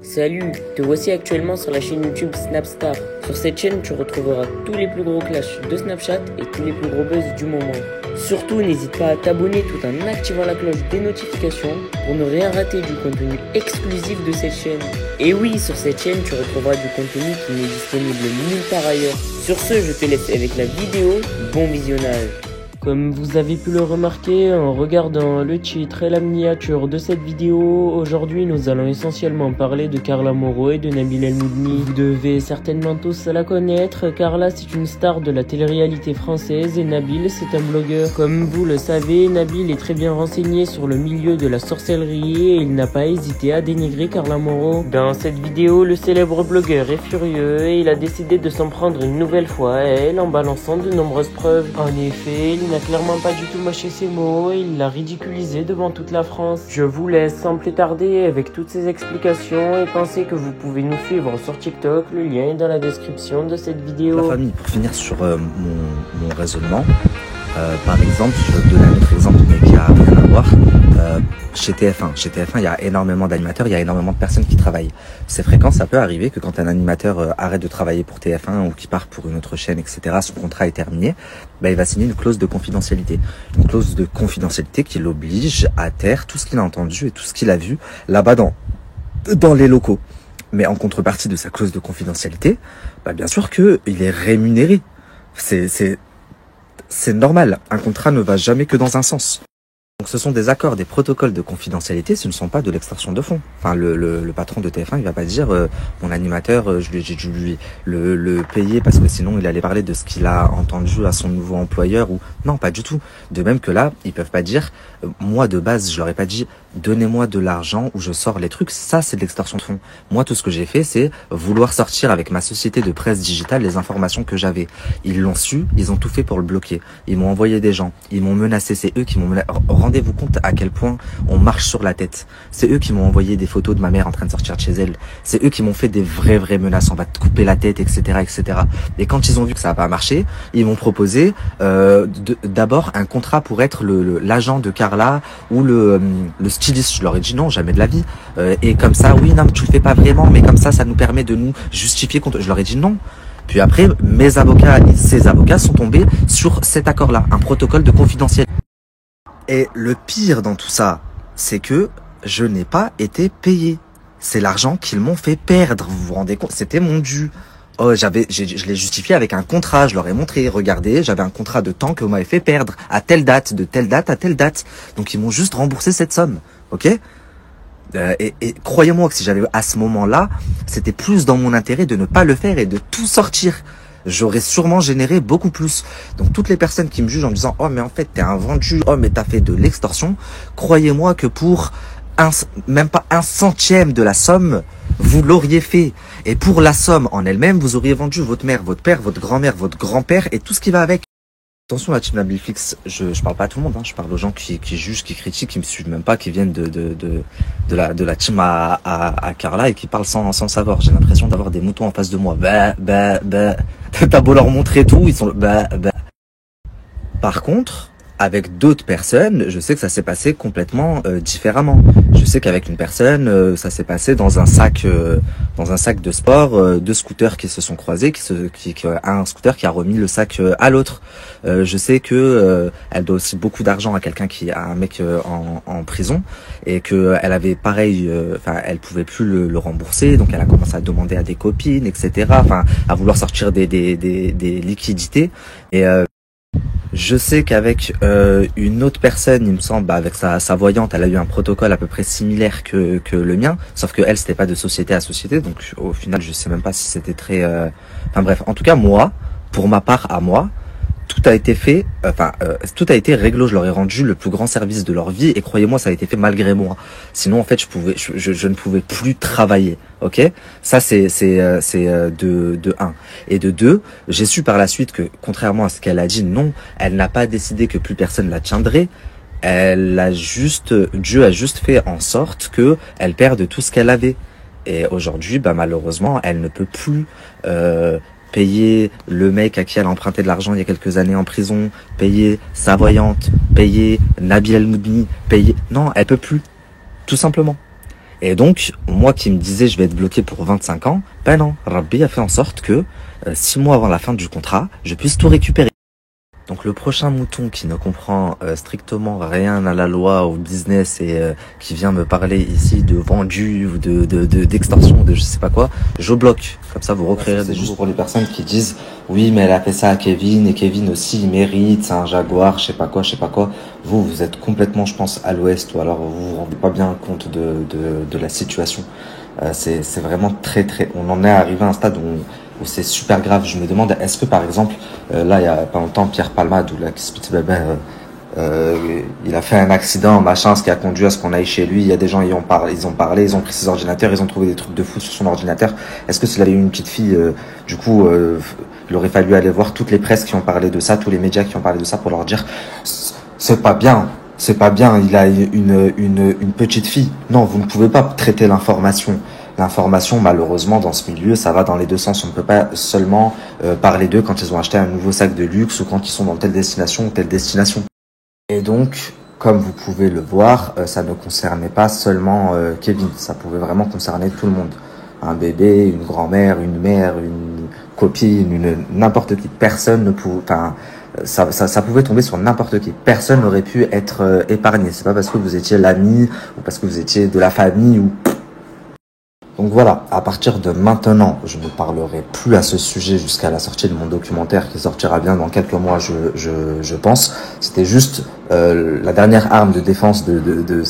Salut, te voici actuellement sur la chaîne YouTube Snapstar. Sur cette chaîne, tu retrouveras tous les plus gros clashs de Snapchat et tous les plus gros buzz du moment. Surtout, n'hésite pas à t'abonner tout en activant la cloche des notifications pour ne rien rater du contenu exclusif de cette chaîne. Et oui, sur cette chaîne, tu retrouveras du contenu qui n'est disponible nulle part ailleurs. Sur ce, je te laisse avec la vidéo. Bon visionnage. Comme vous avez pu le remarquer en regardant le titre et la miniature de cette vidéo, aujourd'hui nous allons essentiellement parler de Carla Moreau et de Nabil El Moudni. Vous devez certainement tous la connaître. Carla, c'est une star de la télé-réalité française et Nabil, c'est un blogueur. Comme vous le savez, Nabil est très bien renseigné sur le milieu de la sorcellerie et il n'a pas hésité à dénigrer Carla Moreau. Dans cette vidéo, le célèbre blogueur est furieux et il a décidé de s'en prendre une nouvelle fois à elle en balançant de nombreuses preuves. En effet, il n'a clairement pas du tout mâché ses mots et il l'a ridiculisé devant toute la France. Je vous laisse sans plus tarder avec toutes ces explications et pensez que vous pouvez nous suivre sur TikTok, le lien est dans la description de cette vidéo. La famille, pour finir sur mon raisonnement, par exemple, je vais te donner un autre exemple mais qui a rien à voir. Chez TF1, il y a énormément d'animateurs, il y a énormément de personnes qui travaillent. C'est fréquent, ça peut arriver que quand un animateur arrête de travailler pour TF1 ou qu'il part pour une autre chaîne, etc., son contrat est terminé, il va signer une clause de confidentialité. Une clause de confidentialité qui l'oblige à taire tout ce qu'il a entendu et tout ce qu'il a vu là-bas dans les locaux. Mais en contrepartie de sa clause de confidentialité, bien sûr qu'il est rémunéré. C'est normal. Un contrat ne va jamais que dans un sens. Donc ce sont des accords, des protocoles de confidentialité, ce ne sont pas de l'extorsion de fonds. Enfin, le patron de TF1, il va pas dire mon animateur, j'ai dû lui le payer parce que sinon il allait parler de ce qu'il a entendu à son nouveau employeur ou non, pas du tout. De même que là, ils peuvent pas dire moi de base, je leur ai pas dit donnez-moi de l'argent ou je sors les trucs, ça c'est de l'extorsion de fonds. Moi tout ce que j'ai fait, c'est vouloir sortir avec ma société de presse digitale les informations que j'avais. Ils l'ont su, ils ont tout fait pour le bloquer. Ils m'ont envoyé des gens, ils m'ont menacé, c'est eux qui m'ont menacé. Rendez-vous compte à quel point on marche sur la tête. C'est eux qui m'ont envoyé des photos de ma mère en train de sortir de chez elle. C'est eux qui m'ont fait des vraies menaces. On va te couper la tête, etc., etc. Et quand ils ont vu que ça n'a pas marché, ils m'ont proposé d'abord un contrat pour être l'agent de Carla ou le styliste. Je leur ai dit non, jamais de la vie. Et comme ça, oui, non, mais tu le fais pas vraiment, mais comme ça nous permet de nous justifier contre. Je leur ai dit non. Puis après, mes avocats et ses avocats sont tombés sur cet accord-là, un protocole de confidentialité. Et le pire dans tout ça, c'est que je n'ai pas été payé. C'est l'argent qu'ils m'ont fait perdre. Vous vous rendez compte? C'était mon dû. Oh, je l'ai justifié avec un contrat. Je leur ai montré, regardez, j'avais un contrat de temps que vous m'avez fait perdre à telle date, de telle date à telle date. Donc ils m'ont juste remboursé cette somme, ok? Et croyez-moi que si j'avais à ce moment-là, c'était plus dans mon intérêt de ne pas le faire et de tout sortir. J'aurais sûrement généré beaucoup plus. Donc toutes les personnes qui me jugent en me disant « Oh mais en fait t'es un vendu, oh mais t'as fait de l'extorsion », croyez-moi que pour même pas un centième de la somme, vous l'auriez fait. Et pour la somme en elle-même, vous auriez vendu votre mère, votre père, votre grand-mère, votre grand-père et tout ce qui va avec. Attention à Team Nabilfix, je parle pas à tout le monde, hein, je parle aux gens qui jugent, qui critiquent, qui me suivent même pas, qui viennent de la team à Carla et qui parlent sans savoir. J'ai l'impression d'avoir des moutons en face de moi. T'as beau leur montrer tout, ils sont Par contre, avec d'autres personnes, je sais que ça s'est passé complètement différemment. Je sais qu'avec une personne, ça s'est passé dans un sac de sport, deux scooters qui se sont croisés, un scooter qui a remis le sac à l'autre. Je sais que elle doit aussi beaucoup d'argent à quelqu'un qui a un mec en prison et que elle avait pareil, elle pouvait plus le rembourser, donc elle a commencé à demander à des copines, etc. À vouloir sortir des liquidités et je sais qu'avec une autre personne, il me semble, avec sa voyante, elle a eu un protocole à peu près similaire que le mien, sauf que elle c'était pas de société à société, donc au final je sais même pas si c'était très. Bref, en tout cas moi, pour ma part à moi, tout a été fait, tout a été réglo. Je leur ai rendu le plus grand service de leur vie et croyez-moi, ça a été fait malgré moi. Sinon, en fait, je ne pouvais plus travailler. Ok, ça c'est de un et de deux. J'ai su par la suite que, contrairement à ce qu'elle a dit, non, elle n'a pas décidé que plus personne la tiendrait. Dieu a juste fait en sorte que elle perde tout ce qu'elle avait. Et aujourd'hui, malheureusement, elle ne peut plus. Payer le mec à qui elle a emprunté de l'argent il y a quelques années en prison, payer sa voyante, payer Nabil El Moudni, payer... Non, elle peut plus. Tout simplement. Et donc, moi qui me disais je vais être bloqué pour 25 ans, ben non, Rabbi a fait en sorte que 6 mois avant la fin du contrat, je puisse tout récupérer. Donc le prochain mouton qui ne comprend strictement rien à la loi, au business et qui vient me parler ici de vendu ou d'extorsion, de je sais pas quoi, je bloque. Comme ça vous recréerez des juste pour les personnes qui disent oui mais elle a fait ça à Kevin et Kevin aussi il mérite, c'est un jaguar, je sais pas quoi. Vous êtes complètement je pense à l'ouest ou alors vous vous rendez pas bien compte de la situation. C'est vraiment on en est arrivé à un stade où c'est super grave. Je me demande, est-ce que par exemple, là il y a pas longtemps, Pierre Palmade ou la il a fait un accident, machin, ce qui a conduit à ce qu'on aille chez lui. Il y a des gens, ils ont parlé, ils ont pris ses ordinateurs, ils ont trouvé des trucs de fou sur son ordinateur. Est-ce que s'il avait eu une petite fille, il aurait fallu aller voir toutes les presses qui ont parlé de ça, tous les médias qui ont parlé de ça pour leur dire, c'est pas bien, il a une petite fille. Non, vous ne pouvez pas traiter l'information. L'information, malheureusement, dans ce milieu, ça va dans les deux sens. On ne peut pas seulement parler d'eux quand ils ont acheté un nouveau sac de luxe ou quand ils sont dans telle destination ou telle destination. Et donc, comme vous pouvez le voir, ça ne concernait pas seulement Kevin. Ça pouvait vraiment concerner tout le monde. Un bébé, une grand-mère, une mère, une copine, n'importe qui. Personne ne pouvait... Enfin, ça pouvait tomber sur n'importe qui. Personne n'aurait pu être épargné. C'est pas parce que vous étiez l'ami ou parce que vous étiez de la famille ou... Donc voilà, à partir de maintenant, je ne parlerai plus à ce sujet jusqu'à la sortie de mon documentaire qui sortira bien dans quelques mois, je pense. C'était juste la dernière arme de défense de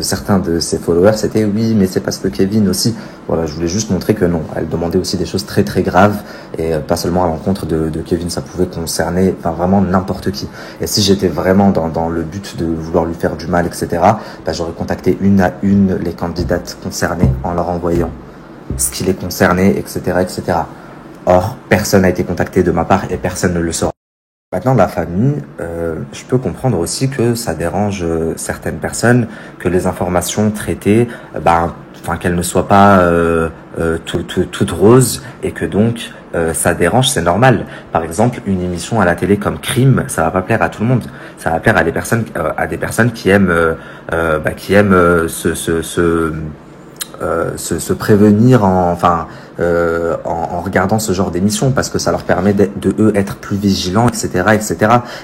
certains de ses followers, c'était oui, mais c'est parce que Kevin aussi. Voilà, je voulais juste montrer que non, elle demandait aussi des choses très très graves et pas seulement à l'encontre de Kevin, ça pouvait concerner vraiment n'importe qui. Et si j'étais vraiment dans le but de vouloir lui faire du mal, etc., j'aurais contacté une à une les candidates concernées en leur envoyant ce qui les concernait, etc., etc. Or, personne n'a été contacté de ma part et personne ne le saura. Maintenant, la famille, je peux comprendre aussi que ça dérange certaines personnes, que les informations traitées, qu'elles ne soient pas toutes roses et que donc ça dérange, c'est normal. Par exemple, une émission à la télé comme Crime, ça va pas plaire à tout le monde. Ça va plaire à des personnes qui aiment se prévenir en regardant ce genre d'émission parce que ça leur permet de eux être plus vigilants, etc., etc.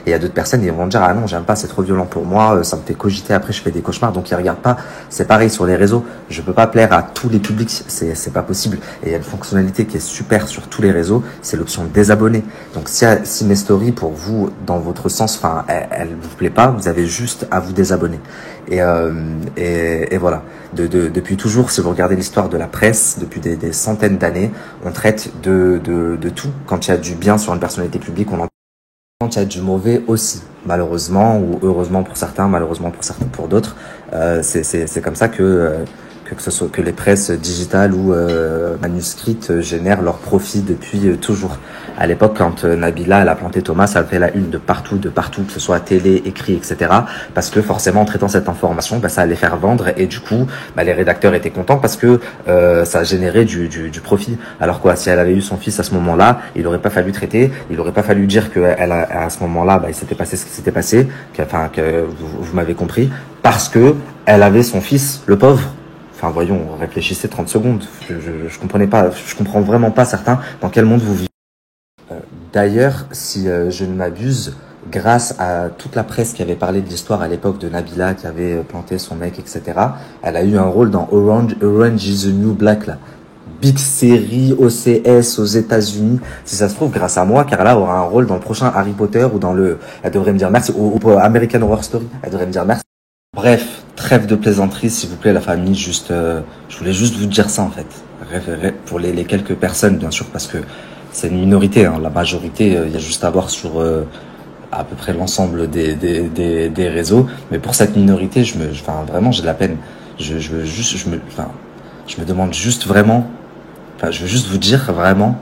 Et il y a d'autres personnes qui vont dire ah non, j'aime pas, c'est trop violent pour moi, ça me fait cogiter, après je fais des cauchemars, donc ils regardent pas. C'est pareil sur les réseaux, je peux pas plaire à tous les publics, c'est pas possible. Et il y a une fonctionnalité qui est super sur tous les réseaux, c'est l'option désabonner. Donc si mes stories pour vous dans votre sens, elles vous plaît pas, vous avez juste à vous désabonner. Et voilà. Depuis toujours, si vous regardez l'histoire de la presse, depuis des centaines d'années, on traite de tout. Quand il y a du bien sur une personnalité publique, on en quand il y a du mauvais aussi, malheureusement ou heureusement pour certains, malheureusement pour d'autres. C'est comme ça que ce soit que les presses digitales ou manuscrites génèrent leur profit depuis toujours. À l'époque, quand Nabila elle a planté Thomas, ça fait la une de partout, que ce soit télé, écrit, etc. Parce que forcément, en traitant cette information, ça allait faire vendre et du coup, les rédacteurs étaient contents parce que ça générait du profit. Alors quoi, si elle avait eu son fils à ce moment-là, il aurait pas fallu traiter, il aurait pas fallu dire que à ce moment-là, il s'était passé ce qui s'était passé, que vous m'avez compris, parce que elle avait son fils, le pauvre. Enfin, voyons, réfléchissez 30 secondes. Je comprenais pas, je comprends vraiment pas certains dans quel monde vous vivez. D'ailleurs, si je ne m'abuse, grâce à toute la presse qui avait parlé de l'histoire à l'époque de Nabila qui avait planté son mec, etc., elle a eu un rôle dans Orange is the New Black, là. Big série OCS aux États-Unis. Si ça se trouve, grâce à moi, Carla aura un rôle dans le prochain Harry Potter ou elle devrait me dire merci, ou American Horror Story. Elle devrait me dire merci. Bref, trêve de plaisanterie, s'il vous plaît, la famille. Je voulais juste vous dire ça, en fait. Pour les quelques personnes, bien sûr, parce que c'est une minorité, hein. La majorité, il y a juste à voir sur à peu près l'ensemble des réseaux. Mais pour cette minorité, vraiment, j'ai de la peine. Je me demande juste vraiment, je veux juste vous dire vraiment,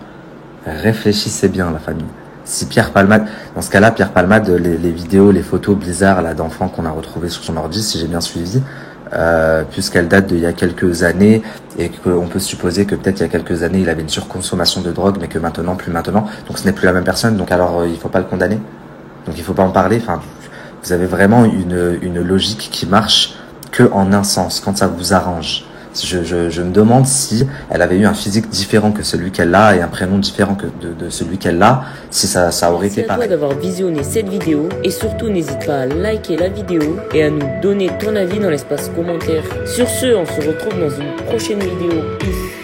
réfléchissez bien, la famille. Si Pierre Palmade, dans ce cas-là, Pierre Palmade, les vidéos, les photos bizarres là d'enfants qu'on a retrouvées sur son ordi, si j'ai bien suivi, puisqu'elle date d'il y a quelques années et qu'on peut supposer que peut-être il y a quelques années il avait une surconsommation de drogue, mais que maintenant plus maintenant, donc ce n'est plus la même personne, donc alors il faut pas le condamner, donc il faut pas en parler. Enfin, vous avez vraiment une logique qui marche que en un sens, quand ça vous arrange. Je me demande si elle avait eu un physique différent que celui qu'elle a et un prénom différent que de celui qu'elle a, si ça aurait été pareil. Merci à toi d'avoir visionné cette vidéo et surtout n'hésite pas à liker la vidéo et à nous donner ton avis dans l'espace commentaire. Sur ce, on se retrouve dans une prochaine vidéo. Peace.